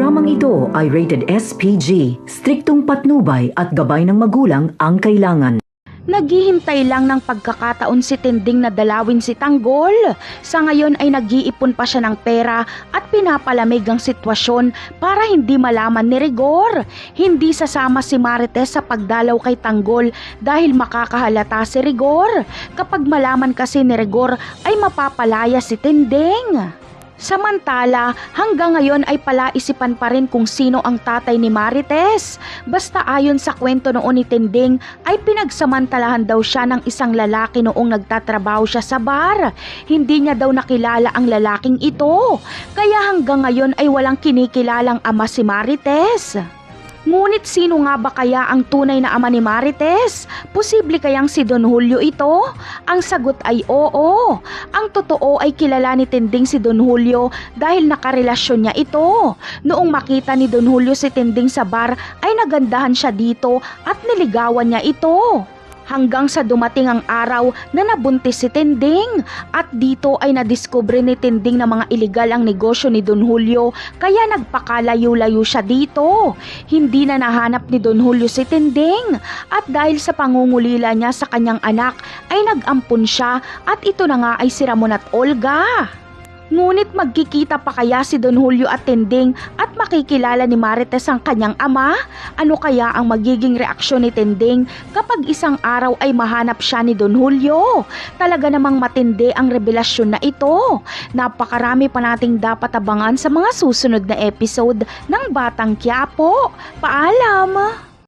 Programang ito ay rated SPG, striktong patnubay at gabay ng magulang ang kailangan. Naghihintay lang ng pagkakataon si Tinding na dalawin si Tanggol. Sa ngayon ay nag-iipon pa siya ng pera at pinapalamig ang sitwasyon para hindi malaman ni Rigor. Hindi sasama si Marites sa pagdalaw kay Tanggol dahil makakahalata si Rigor. Kapag malaman kasi ni Rigor ay mapapalaya si Tinding. Samantala, hanggang ngayon ay palaisipan pa rin kung sino ang tatay ni Marites. Basta ayon sa kwento noon ni Tinding ay pinagsamantalahan daw siya ng isang lalaki noong nagtatrabaho siya sa bar. Hindi niya daw nakilala ang lalaking ito. Kaya hanggang ngayon ay walang kinikilalang ama si Marites. Ngunit sino nga ba kaya ang tunay na ama ni Marites? Posible kayang si Don Julio ito? Ang sagot ay oo. Ang totoo ay kilala ni Tinding si Don Julio dahil nakarelasyon niya ito. Noong makita ni Don Julio si Tinding sa bar ay nagandahan siya dito at niligawan niya ito. Hanggang sa dumating ang araw na nabuntis si Tinding at dito ay nadiskubre ni Tinding na mga iligal ang negosyo ni Don Julio kaya nagpakalayo-layo siya dito. Hindi na nahanap ni Don Julio si Tinding at dahil sa pangungulila niya sa kanyang anak ay nag-ampon siya at ito na nga ay si Ramon at Olga. Ngunit magkikita pa kaya si Don Julio at Tinding at makikilala ni Marites ang kanyang ama? Ano kaya ang magiging reaksyon ni Tinding kapag isang araw ay mahanap siya ni Don Julio? Talaga namang matindi ang revelasyon na ito. Napakarami pa nating dapat abangan sa mga susunod na episode ng Batang Quiapo. Paalam!